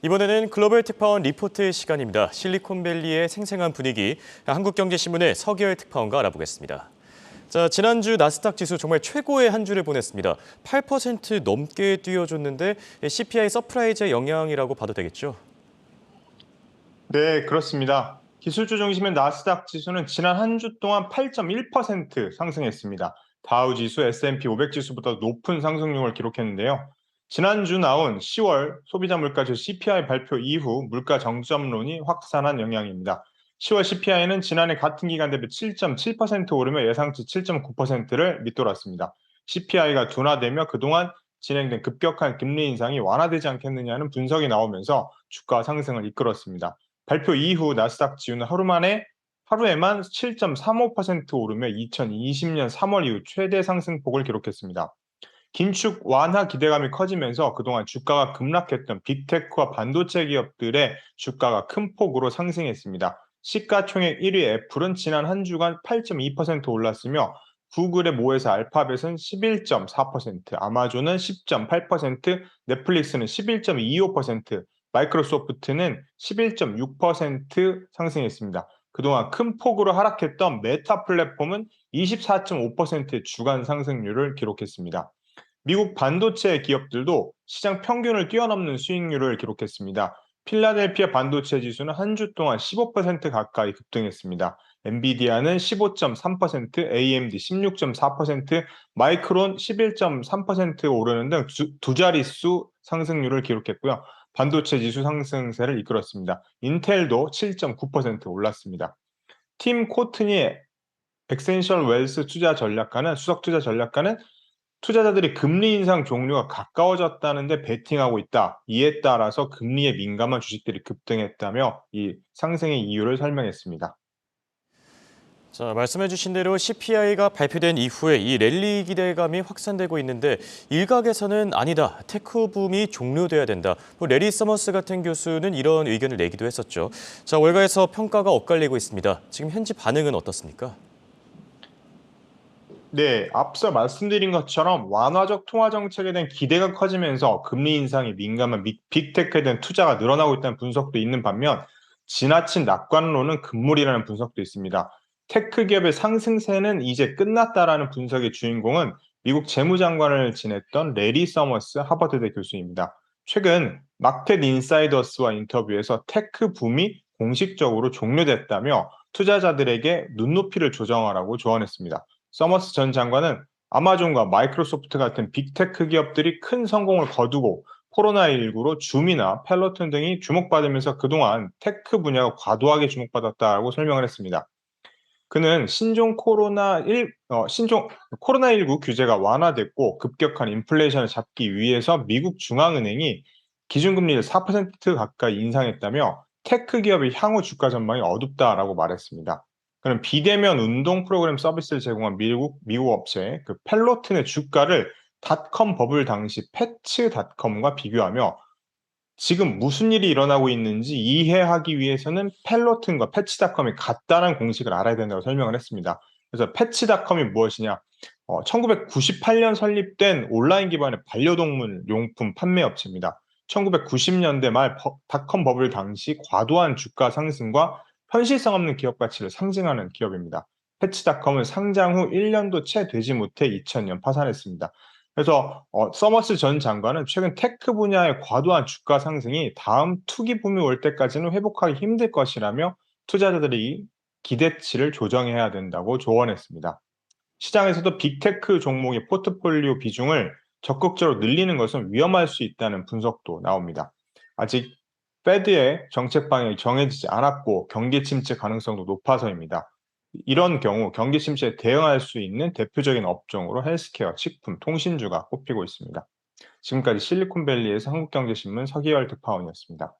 이번에는 글로벌 특파원 리포트 시간입니다. 실리콘밸리의 생생한 분위기, 한국경제신문의 서기열 특파원과 알아보겠습니다. 자, 지난주 나스닥 지수 정말 최고의 한 주를 보냈습니다. 8% 넘게 뛰어줬는데 CPI 서프라이즈의 영향이라고 봐도 되겠죠? 네, 그렇습니다. 기술주 중심의 나스닥 지수는 지난 한 주 동안 8.1% 상승했습니다. 다우 지수, S&P 500 지수보다 높은 상승률을 기록했는데요. 지난주 나온 10월 소비자 물가지수 CPI 발표 이후 물가 정점론이 확산한 영향입니다. 10월 CPI는 지난해 같은 기간 대비 7.7% 오르며 예상치 7.9%를 밑돌았습니다. CPI가 둔화되며 그동안 진행된 급격한 금리 인상이 완화되지 않겠느냐는 분석이 나오면서 주가 상승을 이끌었습니다. 발표 이후 나스닥 지수는 하루에만 7.35% 오르며 2020년 3월 이후 최대 상승폭을 기록했습니다. 긴축 완화 기대감이 커지면서 그동안 주가가 급락했던 빅테크와 반도체 기업들의 주가가 큰 폭으로 상승했습니다. 시가총액 1위 애플은 지난 한 주간 8.2% 올랐으며 구글의 모회사 알파벳은 11.4%, 아마존은 10.8%, 넷플릭스는 11.25%, 마이크로소프트는 11.6% 상승했습니다. 그동안 큰 폭으로 하락했던 메타 플랫폼은 24.5%의 주간 상승률을 기록했습니다. 미국 반도체 기업들도 시장 평균을 뛰어넘는 수익률을 기록했습니다. 필라델피아 반도체 지수는 한 주 동안 15% 가까이 급등했습니다. 엔비디아는 15.3%, AMD 16.4%, 마이크론 11.3% 오르는 등 두 자릿수 상승률을 기록했고요. 반도체 지수 상승세를 이끌었습니다. 인텔도 7.9% 올랐습니다. 팀 코트니 엑센셜 웰스 수석 투자 전략가는 투자자들이 금리 인상 종료가 가까워졌다는데 베팅하고 있다. 이에 따라서 금리에 민감한 주식들이 급등했다며 이 상승의 이유를 설명했습니다. 자, 말씀해주신 대로 CPI가 발표된 이후에 이 랠리 기대감이 확산되고 있는데 일각에서는 아니다, 테크 붐이 종료돼야 된다. 레리 서머스 같은 교수는 이런 의견을 내기도 했었죠. 자, 월가에서 평가가 엇갈리고 있습니다. 지금 현지 반응은 어떻습니까? 네, 앞서 말씀드린 것처럼 완화적 통화 정책에 대한 기대가 커지면서 금리 인상에 민감한 빅테크에 대한 투자가 늘어나고 있다는 분석도 있는 반면 지나친 낙관론은 금물이라는 분석도 있습니다. 테크 기업의 상승세는 이제 끝났다라는 분석의 주인공은 미국 재무장관을 지냈던 레리 서머스 하버드대 교수입니다. 최근 마켓 인사이더스와 인터뷰에서 테크 붐이 공식적으로 종료됐다며 투자자들에게 눈높이를 조정하라고 조언했습니다. 서머스 전 장관은 아마존과 마이크로소프트 같은 빅테크 기업들이 큰 성공을 거두고 코로나19로 줌이나 펠로톤 등이 주목받으면서 그동안 테크 분야가 과도하게 주목받았다고 설명을 했습니다. 그는 코로나19 규제가 완화됐고 급격한 인플레이션을 잡기 위해서 미국 중앙은행이 기준금리를 4% 가까이 인상했다며 테크 기업의 향후 주가 전망이 어둡다라고 말했습니다. 그는 비대면 운동 프로그램 서비스를 제공한 미국 업체 그 펠로튼의 주가를 닷컴 버블 당시 패치닷컴과 비교하며 지금 무슨 일이 일어나고 있는지 이해하기 위해서는 펠로튼과 패치닷컴이 같다는 공식을 알아야 된다고 설명을 했습니다. 그래서 패치닷컴이 무엇이냐? 1998년 설립된 온라인 기반의 반려동물 용품 판매 업체입니다. 1990년대 말 닷컴 버블 당시 과도한 주가 상승과 현실성 없는 기업 가치를 상징하는 기업입니다. 패치닷컴은 상장 후 1년도 채 되지 못해 2000년 파산했습니다. 그래서 서머스 전 장관은 최근 테크 분야의 과도한 주가 상승이 다음 투기 붐이 올 때까지는 회복하기 힘들 것이라며 투자자들이 기대치를 조정해야 된다고 조언했습니다. 시장에서도 빅테크 종목의 포트폴리오 비중을 적극적으로 늘리는 것은 위험할 수 있다는 분석도 나옵니다. 아직 페드의 정책 방향이 정해지지 않았고 경기 침체 가능성도 높아서입니다. 이런 경우 경기 침체에 대응할 수 있는 대표적인 업종으로 헬스케어, 식품, 통신주가 꼽히고 있습니다. 지금까지 실리콘밸리에서 한국경제신문 서기열 특파원이었습니다.